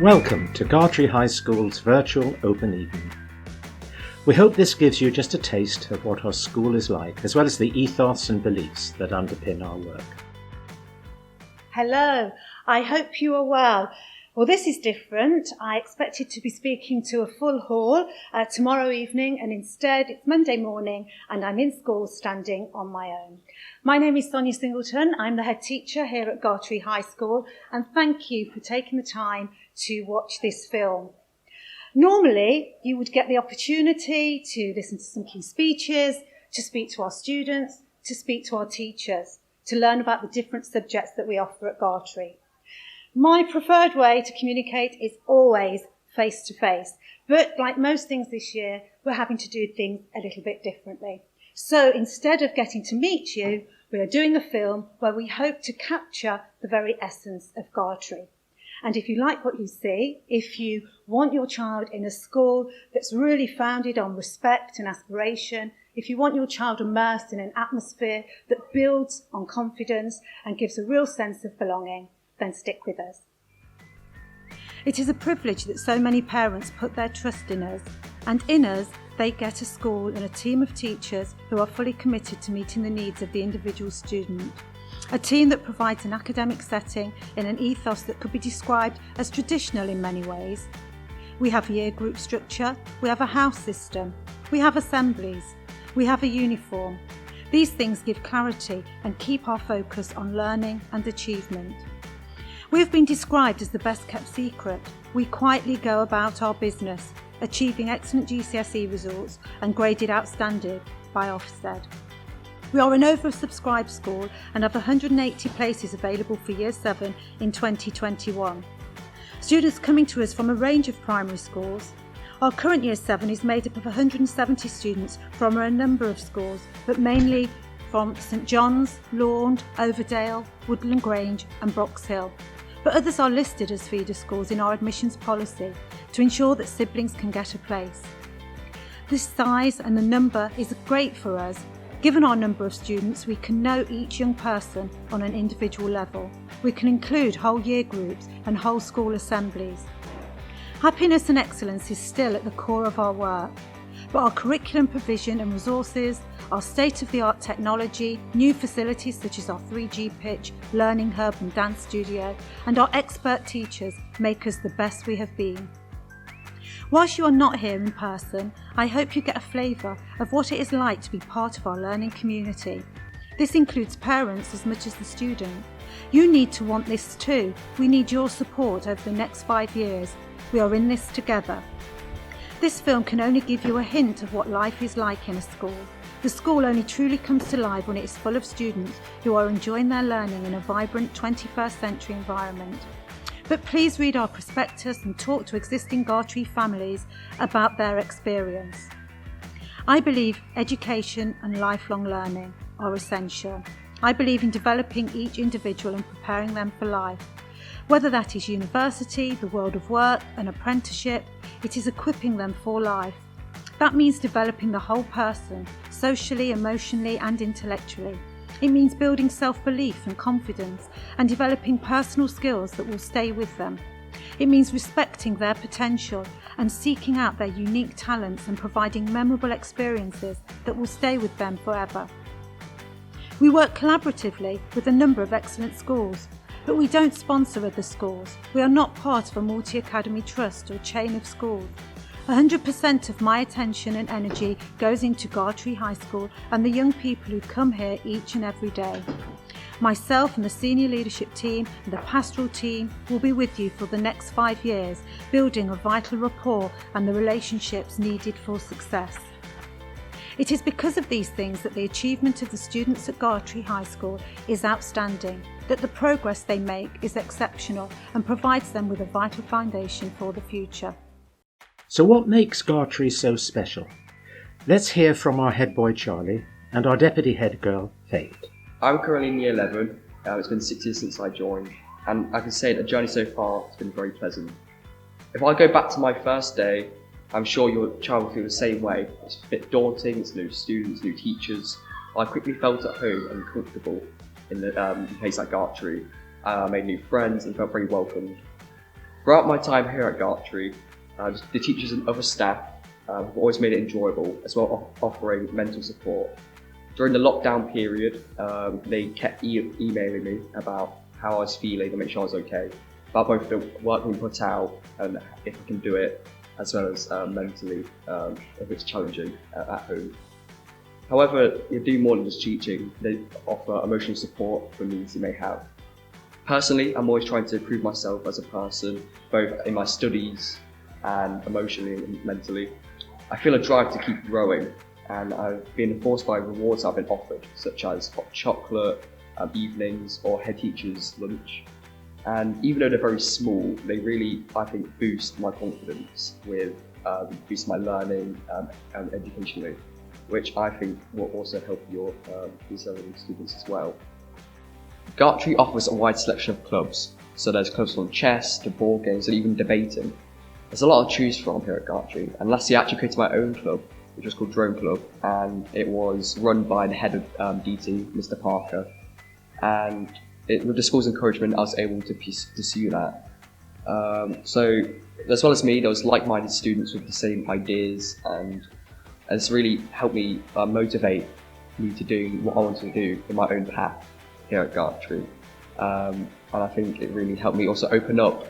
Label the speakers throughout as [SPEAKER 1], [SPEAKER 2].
[SPEAKER 1] Welcome to Gartree High School's virtual Open Evening. We hope this gives you just a taste of what our school is like, as well as the ethos and beliefs that underpin our work.
[SPEAKER 2] Hello, I hope you are well. Well, this is different. I expected to be speaking to a full hall tomorrow evening, and instead it's Monday morning and I'm in school standing on my own. My name is Sonia Singleton. I'm the head teacher here at Gartree High School, and thank you for taking the time to watch this film. Normally, you would get the opportunity to listen to some key speeches, to speak to our students, to speak to our teachers, to learn about the different subjects that we offer at Gartree. My preferred way to communicate is always face-to-face, but like most things this year, we're having to do things a little bit differently. So instead of getting to meet you, we are doing a film where we hope to capture the very essence of Gartree. And if you like what you see, if you want your child in a school that's really founded on respect and aspiration, if you want your child immersed in an atmosphere that builds on confidence and gives a real sense of belonging, then stick with us. It is a privilege that so many parents put their trust in us, and in us they get a school and a team of teachers who are fully committed to meeting the needs of the individual student. A team that provides an academic setting in an ethos that could be described as traditional in many ways. We have a year group structure, we have a house system, we have assemblies, we have a uniform. These things give clarity and keep our focus on learning and achievement. We have been described as the best kept secret. We quietly go about our business, achieving excellent GCSE results and graded outstanding by Ofsted. We are an oversubscribed school and have 180 places available for Year 7 in 2021. Students coming to us from a range of primary schools. Our current Year 7 is made up of 170 students from a number of schools, but mainly from St John's, Laund, Overdale, Woodland Grange and Brox Hill. But others are listed as feeder schools in our admissions policy to ensure that siblings can get a place. This size and the number is great for us. Given our number of students, we can know each young person on an individual level. We can include whole year groups and whole school assemblies. Happiness and excellence is still at the core of our work, but our curriculum provision and resources, our state-of-the-art technology, new facilities such as our 3G pitch, learning hub and dance studio, and our expert teachers make us the best we have been. Whilst you are not here in person, I hope you get a flavour of what it is like to be part of our learning community. This includes parents as much as the student. You need to want this too. We need your support over the next 5 years. We are in this together. This film can only give you a hint of what life is like in a school. The school only truly comes to life when it is full of students who are enjoying their learning in a vibrant 21st century environment. But please read our prospectus and talk to existing Gartree families about their experience. I believe education and lifelong learning are essential. I believe in developing each individual and preparing them for life. Whether that is university, the world of work, an apprenticeship, it is equipping them for life. That means developing the whole person, socially, emotionally and intellectually. It means building self-belief and confidence and developing personal skills that will stay with them. It means respecting their potential and seeking out their unique talents and providing memorable experiences that will stay with them forever. We work collaboratively with a number of excellent schools, but we don't sponsor other schools. We are not part of a multi-academy trust or chain of schools. 100% of my attention and energy goes into Gartree High School and the young people who come here each and every day. Myself and the senior leadership team and the pastoral team will be with you for the next 5 years, building a vital rapport and the relationships needed for success. It is because of these things that the achievement of the students at Gartree High School is outstanding, that the progress they make is exceptional and provides them with a vital foundation for the future.
[SPEAKER 1] So what makes Gartree so special? Let's hear from our head boy Charlie and our deputy head girl Faith.
[SPEAKER 3] I'm currently in year 11. It's been 6 years since I joined, and I can say the journey so far has been very pleasant. If I go back to my first day, I'm sure your child will feel the same way. It's a bit daunting, it's new students, new teachers. I quickly felt at home and comfortable in a place like Gartree. I made new friends and felt very welcomed. Throughout my time here at Gartree, the teachers and other staff have always made it enjoyable, as well as offering mental support. During the lockdown period, they kept emailing me about how I was feeling and make sure I was okay, about both the work we put out and if I can do it, as well as mentally, if it's challenging at home. However, they do more than just teaching. They offer emotional support for needs you may have. Personally, I'm always trying to improve myself as a person, both in my studies and emotionally and mentally. I feel a drive to keep growing, and I've been enforced by rewards I've been offered, such as hot chocolate, evenings, or head teacher's lunch. And even though they're very small, they really, I think, boost my confidence with boost my learning and educationally, which I think will also help your young students as well. Gartree offers a wide selection of clubs, so there's clubs from chess to board games and even debating. There's a lot to choose from here at Gartree, and last year I actually created my own club, which was called Drone Club, and it was run by the head of DT, Mr. Parker, and with the school's encouragement I was able to pursue that. So as well as me, there was like-minded students with the same ideas, and it's really helped me motivate me to do what I wanted to do in my own path here at Gartree. And I think it really helped me also open up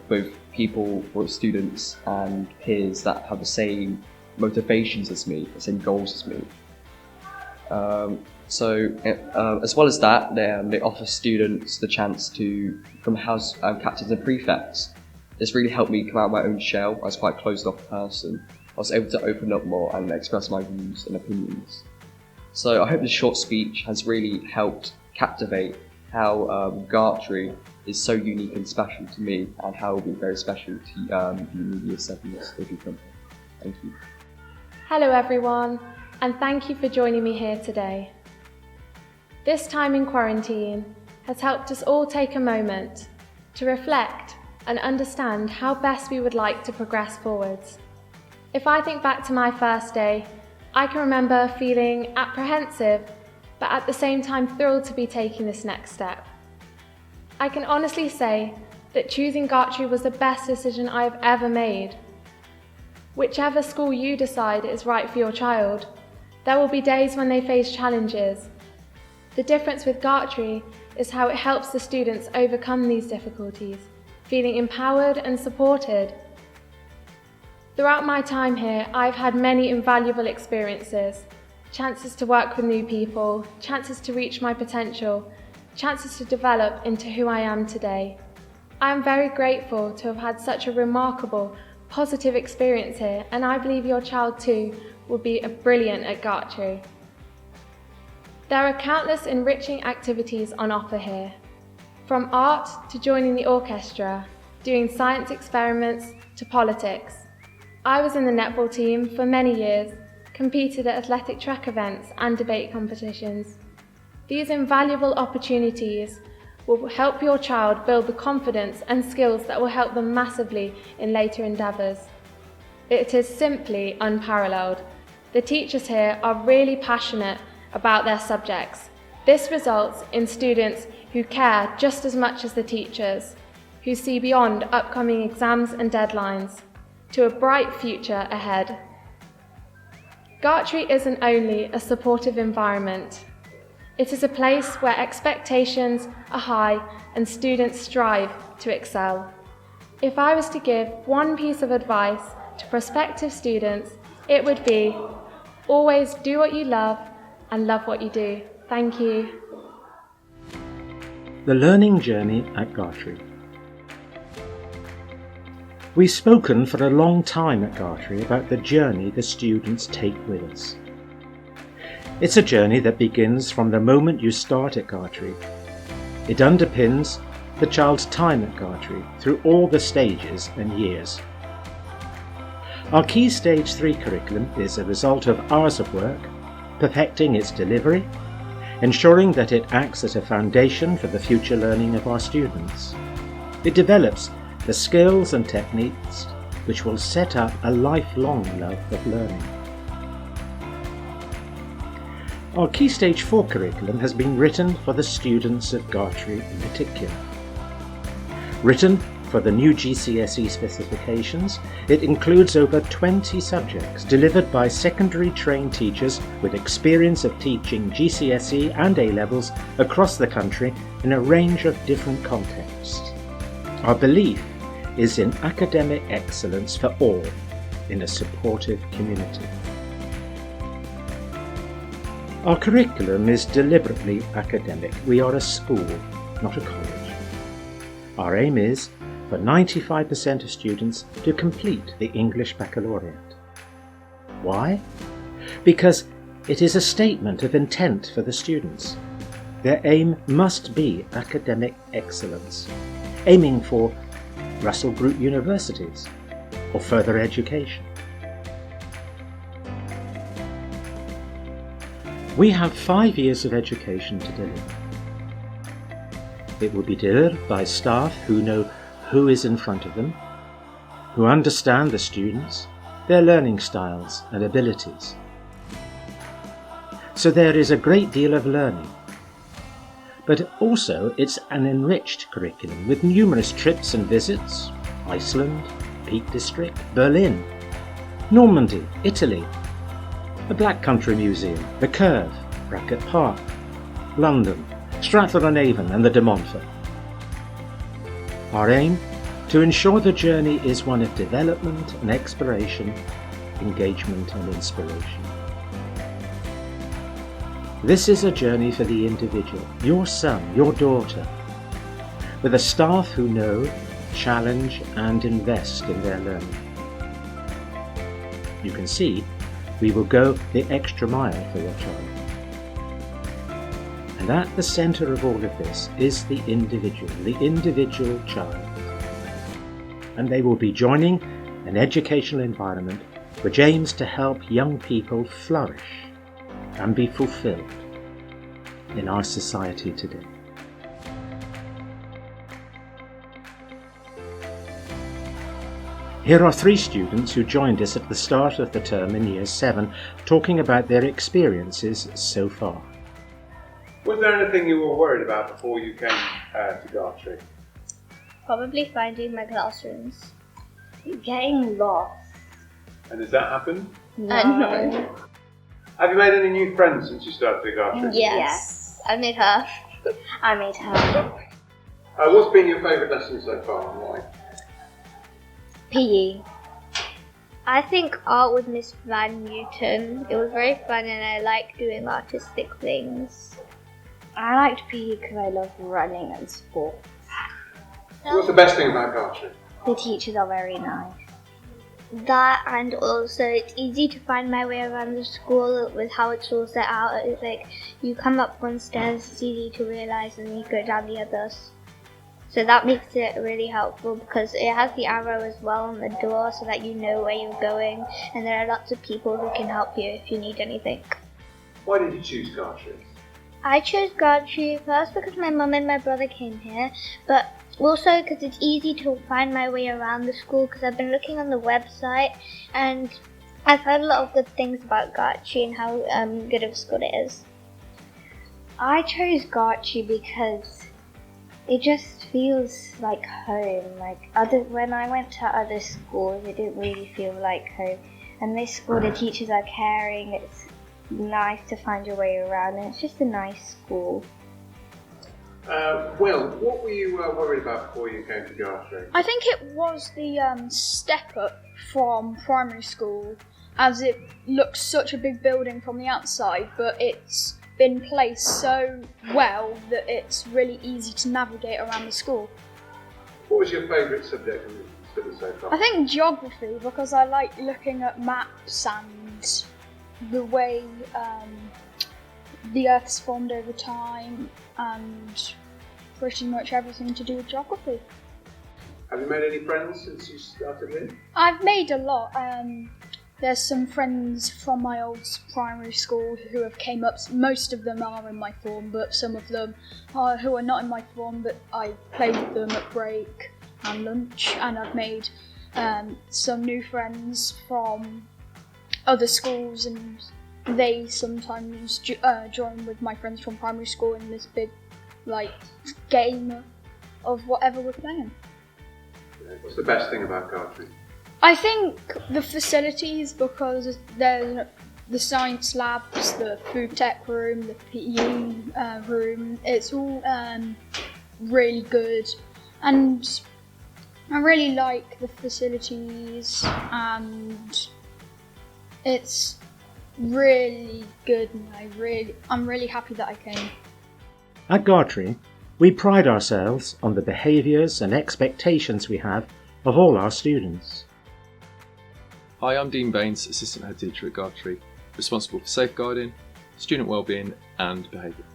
[SPEAKER 3] both people, both students and peers that have the same motivations as me, the same goals as me. As well as that, they offer students the chance to become house captains and prefects. This really helped me come out of my own shell. I was quite a closed off person. I was able to open up more and express my views and opinions. So I hope this short speech has really helped captivate how Gartree is so unique and special to me, and how it will be very special to the Year 7s if you come. Thank you.
[SPEAKER 4] Hello everyone, and thank you for joining me here today. This time in quarantine has helped us all take a moment to reflect and understand how best we would like to progress forwards. If I think back to my first day, I can remember feeling apprehensive, but at the same time thrilled to be taking this next step. I can honestly say that choosing Gartree was the best decision I have ever made. Whichever school you decide is right for your child, there will be days when they face challenges. The difference with Gartree is how it helps the students overcome these difficulties, feeling empowered and supported. Throughout my time here, I've had many invaluable experiences, chances to work with new people, chances to reach my potential, chances to develop into who I am today. I am very grateful to have had such a remarkable, positive experience here, and I believe your child too will be brilliant at Gartree. There are countless enriching activities on offer here, from art to joining the orchestra, doing science experiments to politics. I was in the netball team for many years, competed at athletic track events and debate competitions. These invaluable opportunities will help your child build the confidence and skills that will help them massively in later endeavours. It is simply unparalleled. The teachers here are really passionate about their subjects. This results in students who care just as much as the teachers, who see beyond upcoming exams and deadlines to a bright future ahead. Gartree isn't only a supportive environment, it is a place where expectations are high and students strive to excel. If I was to give one piece of advice to prospective students, it would be always do what you love and love what you do. Thank you.
[SPEAKER 1] The learning journey at Gartree. We've spoken for a long time at Gartree about the journey the students take with us. It's a journey that begins from the moment you start at Gartree. It underpins the child's time at Gartree through all the stages and years. Our Key Stage 3 curriculum is a result of hours of work, perfecting its delivery, ensuring that it acts as a foundation for the future learning of our students. It develops the skills and techniques which will set up a lifelong love of learning. Our Key Stage 4 curriculum has been written for the students of Gartree in particular. Written For the new GCSE specifications, it includes over 20 subjects delivered by secondary trained teachers with experience of teaching GCSE and A-levels across the country in a range of different contexts. Our belief is in academic excellence for all in a supportive community. Our curriculum is deliberately academic. We are a school, not a college. Our aim is for 95% of students to complete the English Baccalaureate. Why? Because it is a statement of intent for the students. Their aim must be academic excellence, aiming for Russell Group universities or further education. We have 5 years of education to deliver. It will be delivered by staff who know who is in front of them, who understand the students, their learning styles and abilities. So there is a great deal of learning. But also it's an enriched curriculum with numerous trips and visits: Iceland, Peak District, Berlin, Normandy, Italy, the Black Country Museum, the Curve, Brackett Park, London, Stratford-on-Avon and the De Montfort. Our aim? To ensure the journey is one of development and exploration, engagement and inspiration. This is a journey for the individual, your son, your daughter, with a staff who know, challenge and invest in their learning. You can see we will go the extra mile for your child. And at the centre of all of this is the individual child. And they will be joining an educational environment which aims to help young people flourish and be fulfilled in our society today. Here are 3 students who joined us at the start of the term in Year 7, talking about their experiences so far.
[SPEAKER 5] Was there anything you were worried about before you came to Gartree?
[SPEAKER 6] Probably finding my classrooms. Getting lost.
[SPEAKER 5] And has that happened?
[SPEAKER 6] No.
[SPEAKER 5] Have you made any new friends since you started at Gartree?
[SPEAKER 6] Yes. I made her. I made her.
[SPEAKER 5] What's been your favourite lesson so far and why?
[SPEAKER 6] PE. I think art with Miss Van Newton. It was very fun and I like doing artistic things.
[SPEAKER 7] I liked PE because I love running and sports.
[SPEAKER 5] What's the best thing about Gartree?
[SPEAKER 7] The teachers are very nice.
[SPEAKER 6] That, and also it's easy to find my way around the school with how it's all set out. It's like you come up one stairs, it's easy to realise, and you go down the others. So that makes it really helpful because it has the arrow as well on the door so that you know where you're going, and there are lots of people who can help you if you need anything.
[SPEAKER 5] Why did you choose Gartree?
[SPEAKER 6] I chose Gartree first because my mum and my brother came here, but also because it's easy to find my way around the school because I've been looking on the website and I've heard a lot of good things about Gartree and how good of a school it is.
[SPEAKER 7] I chose Gartree because it just feels like home. When I went to other schools, it didn't really feel like home. And this school, the teachers are caring. It's nice to find your way around, and it's just a nice school.
[SPEAKER 5] Will, what were you worried about before you came to Gartree?
[SPEAKER 8] I think it was the step up from primary school, as it looks such a big building from the outside, but it's been placed so well that it's really easy to navigate around the school.
[SPEAKER 5] What was your favourite subject in the study so far?
[SPEAKER 8] I think geography, because I like looking at maps and the way the Earth's formed over time and pretty much everything to do with geography.
[SPEAKER 5] Have you made any friends since you started here?
[SPEAKER 8] I've made a lot. There's some friends from my old primary school who have came up. Most of them are in my form, but some of them are who are not in my form, but I played with them at break and lunch, and I've made some new friends from other schools, and they sometimes join with my friends from primary school in this big game of whatever we're playing.
[SPEAKER 5] What's the best thing about Gartree?
[SPEAKER 8] I think the facilities, because there's the science labs, the food tech room, the PE room, it's all really good, and I really like the facilities, and it's really good, and I'm really happy that I came.
[SPEAKER 1] At Gartree, we pride ourselves on the behaviours and expectations we have of all our students.
[SPEAKER 9] Hi, I'm Dean Baines, Assistant Head Teacher at Gartree, responsible for safeguarding, student wellbeing and behaviour.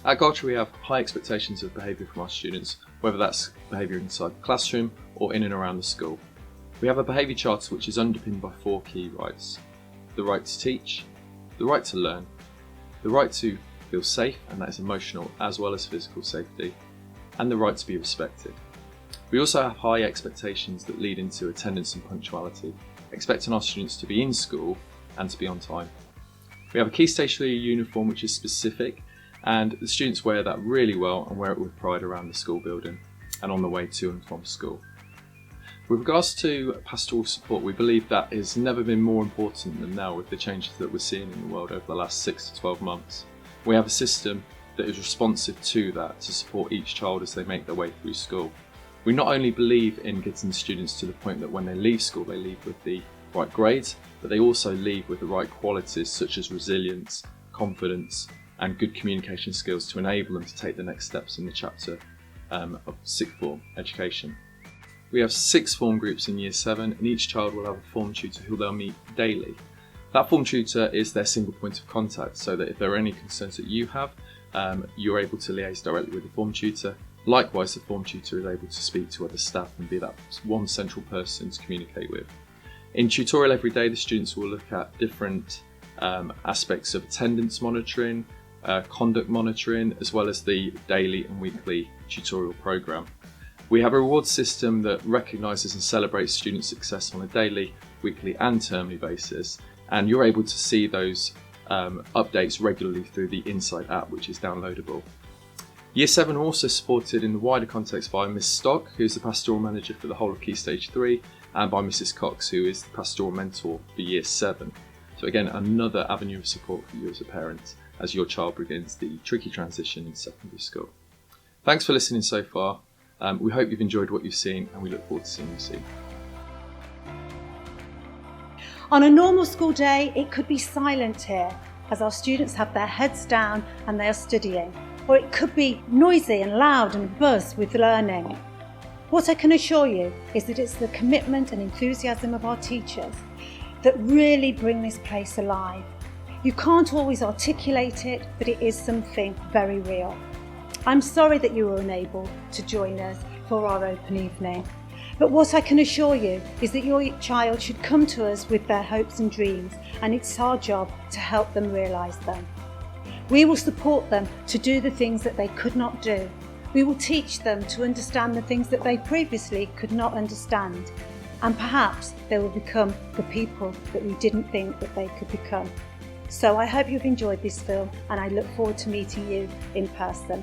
[SPEAKER 9] At Gartree we have high expectations of behaviour from our students, whether that's behaviour inside the classroom or in and around the school. We have a behaviour charter which is underpinned by 4 key rights: the right to teach, the right to learn, the right to feel safe, and that is emotional as well as physical safety, and the right to be respected. We also have high expectations that lead into attendance and punctuality, expecting our students to be in school and to be on time. We have a Key Stage 3 uniform which is specific, and the students wear that really well and wear it with pride around the school building and on the way to and from school. With regards to pastoral support, we believe that has never been more important than now with the changes that we're seeing in the world over the last 6 to 12 months. We have a system that is responsive to that to support each child as they make their way through school. We not only believe in getting the students to the point that when they leave school they leave with the right grades, but they also leave with the right qualities such as resilience, confidence and good communication skills to enable them to take the next steps in the chapter of sixth form education. We have 6 form groups in Year 7 and each child will have a form tutor who they'll meet daily. That form tutor is their single point of contact, so that if there are any concerns that you have, you're able to liaise directly with the form tutor. Likewise, the form tutor is able to speak to other staff and be that one central person to communicate with. In tutorial every day, the students will look at different aspects of attendance monitoring, conduct monitoring, as well as the daily and weekly tutorial programme. We have a reward system that recognises and celebrates student success on a daily, weekly and termly basis, and you're able to see those updates regularly through the Insight app, which is downloadable. Year 7 are also supported in the wider context by Miss Stock, who's the pastoral manager for the whole of Key Stage 3, and by Mrs Cox, who is the pastoral mentor for Year 7. So again, another avenue of support for you as a parent as your child begins the tricky transition in secondary school. Thanks for listening so far. We hope you've enjoyed what you've seen and we look forward to seeing you soon.
[SPEAKER 2] On a normal school day, it could be silent here as our students have their heads down and they are studying. Or it could be noisy and loud and buzz with learning. What I can assure you is that it's the commitment and enthusiasm of our teachers that really bring this place alive. You can't always articulate it, but it is something very real. I'm sorry that you were unable to join us for our open evening, but what I can assure you is that your child should come to us with their hopes and dreams, and it's our job to help them realise them. We will support them to do the things that they could not do. We will teach them to understand the things that they previously could not understand. And perhaps they will become the people that we didn't think that they could become. So I hope you've enjoyed this film and I look forward to meeting you in person.